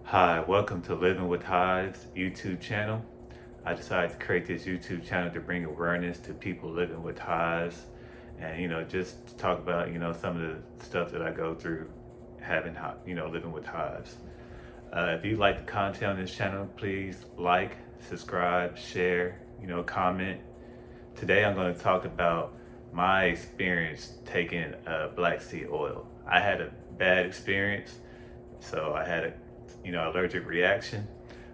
Hi, welcome to Living with Hives YouTube channel. I decided to create this YouTube channel to bring awareness to people living with hives and, just to talk about, some of the stuff that I go through having, living with hives. If you like the content on this channel, please like, subscribe, share, comment. Today I'm going to talk about my experience taking black seed oil. I had a bad experience, so I had a allergic reaction.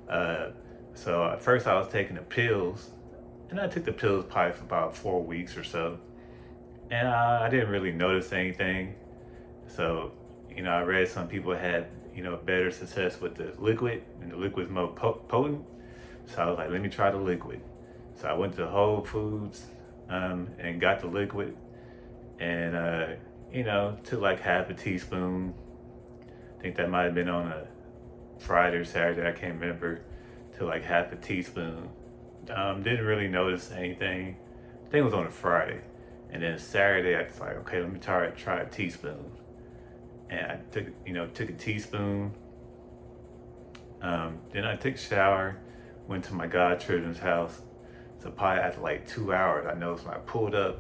Uh, so at first I was taking the pills, and I took the pills probably for about 4 weeks or so, and I didn't really notice anything. So I read some people had better success with the liquid, and the liquid's more potent. So I was like, let me try the liquid. So I went to Whole Foods and got the liquid, and took like half a teaspoon. I think that might have been on a Friday or Saturday, I can't remember, to like half a teaspoon. Didn't really notice anything. I think it was on a Friday. And then Saturday, I was like, okay, let me try a teaspoon. And I took a teaspoon. Then I took a shower, went to my godchildren's house. So probably after like 2 hours, I noticed when I pulled up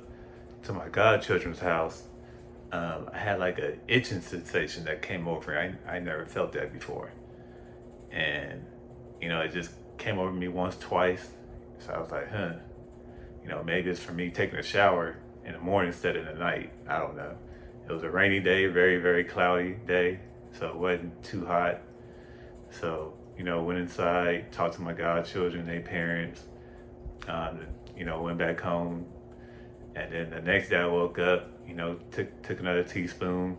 to my godchildren's house, I had like a itching sensation that came over me. I never felt that before. And it just came over me once, twice. So I was like, maybe it's for me taking a shower in the morning instead of the night. I don't know. It was a rainy day, very, very cloudy day, so it wasn't too hot. So went inside, talked to my godchildren, their parents. Went back home, and then the next day I woke up. Took another teaspoon.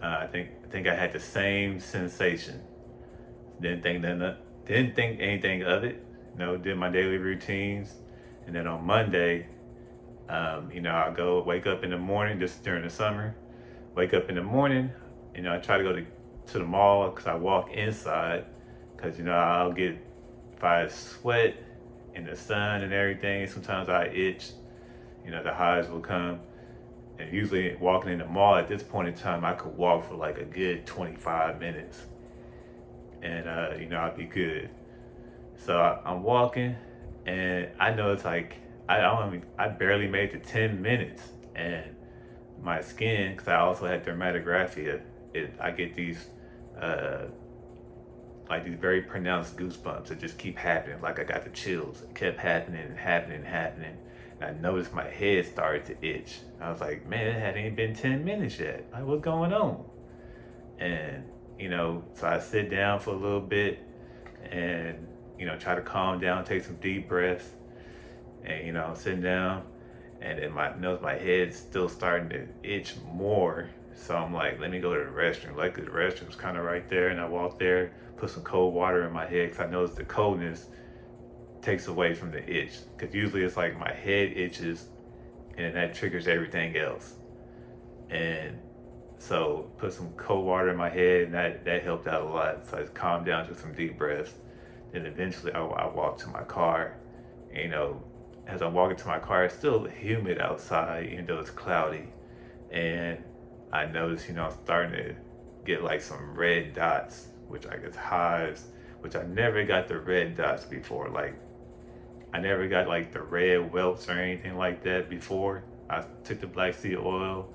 I think I had the same sensation. Didn't think anything of it. Did my daily routines, and then on Monday, I go wake up in the morning just during the summer. Wake up in the morning, I try to go to the mall because I walk inside because I'll get if I sweat in the sun and everything. Sometimes I itch. The hives will come. And usually walking in the mall at this point in time, I could walk for like a good 25 minutes. And, I'd be good. So I'm walking, and I know it's like, I barely made it to 10 minutes. And my skin, because I also had dermatographia, I get these, uh, like these very pronounced goosebumps that just keep happening. Like I got the chills. It kept happening and happening and happening. I noticed my head started to itch. I was like, man, it hadn't even been 10 minutes yet. Like, what's going on? And, so I sit down for a little bit and, try to calm down, take some deep breaths. And, I'm sitting down, and then my head's still starting to itch more. So I'm like, let me go to the restroom. Like, the restroom's kind of right there. And I walk there, put some cold water in my head because I noticed the coldness takes away from the itch, because usually it's like my head itches and that triggers everything else. And so put some cold water in my head, and that helped out a lot. So I just calmed down, took some deep breaths. Then eventually I walked to my car. And, as I'm walking to my car, it's still humid outside even though it's cloudy. And I noticed I'm starting to get like some red dots, which I guess hives, which I never got the red dots before. Like, I never got like the red welts or anything like that before I took the black seed oil.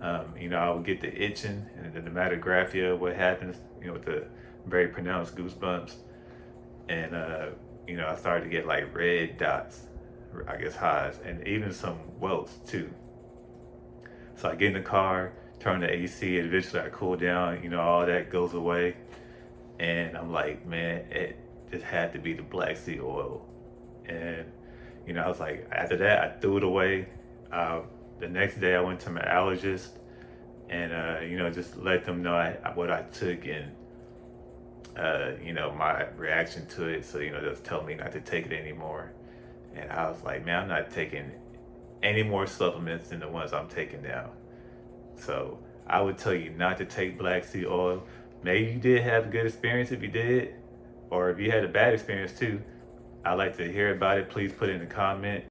I would get the itching and the dermatographia, what happens, with the very pronounced goosebumps. And, I started to get like red dots, I guess hives, and even some welts too. So I get in the car, turn the AC, and eventually I cool down, all that goes away. And I'm like, man, it just had to be the black seed oil. And I was like, after that I threw it away. The next day I went to my allergist, and just let them know what I took, and my reaction to it. So just tell me not to take it anymore. And I was like, man, I'm not taking any more supplements than the ones I'm taking now. So I would tell you not to take black seed oil. Maybe you did have a good experience. If you did, or if you had a bad experience too, I'd like to hear about it. Please put it in the comment.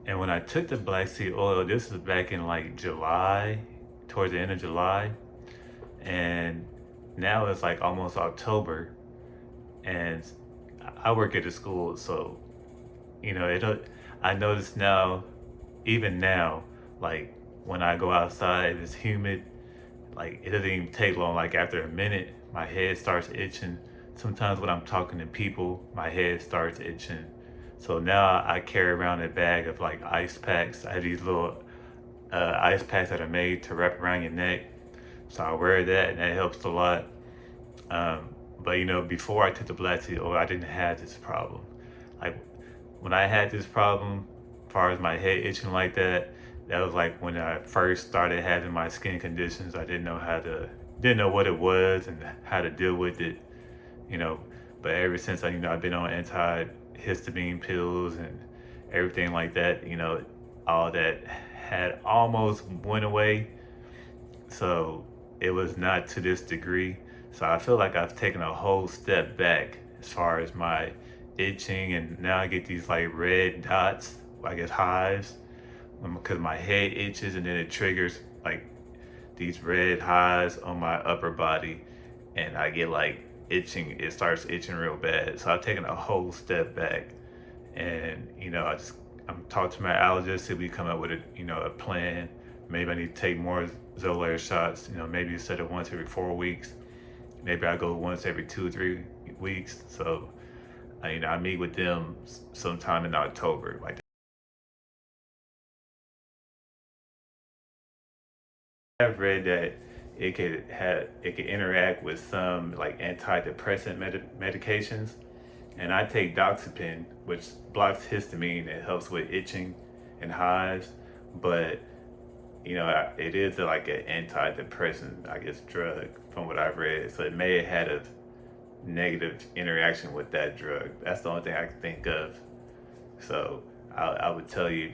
And when I took the black seed oil, this was back in like July, towards the end of July. And now it's like almost October. And I work at a school, so, I notice now, even now, like when I go outside, it's humid. Like it doesn't even take long. Like after a minute, my head starts itching. Sometimes when I'm talking to people, my head starts itching. So now I carry around a bag of like ice packs. I have these little ice packs that are made to wrap around your neck. So I wear that, and that helps a lot. But before I took the black seed oil, I didn't have this problem. Like when I had this problem, as far as my head itching like that, that was like when I first started having my skin conditions. I didn't know what it was and how to deal with it, you know. But ever since I've been on antihistamine pills and everything like that, all that had almost went away. So it was not to this degree. So I feel like I've taken a whole step back as far as my itching, and now I get these like red dots, I guess hives, because my head itches and then it triggers like these red hives on my upper body, and I get like itching. It starts itching real bad. So I've taken a whole step back, and I'm talking to my allergist if we come up with a plan. Maybe I need to take more Xolair shots. Maybe instead of once every 4 weeks, maybe I go once every 2 or 3 weeks. So I meet with them sometime in October. Like I've read that it could interact with some like antidepressant medications, and I take doxepin, which blocks histamine. It helps with itching and hives, but it is like an antidepressant, I guess, drug from what I've read. So it may have had a negative interaction with that drug. That's the only thing I can think of. So I would tell you,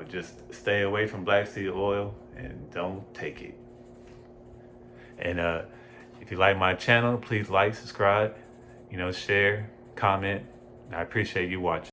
just stay away from black seed oil and don't take it. And if you like my channel, please like, subscribe, share, comment. I appreciate you watching.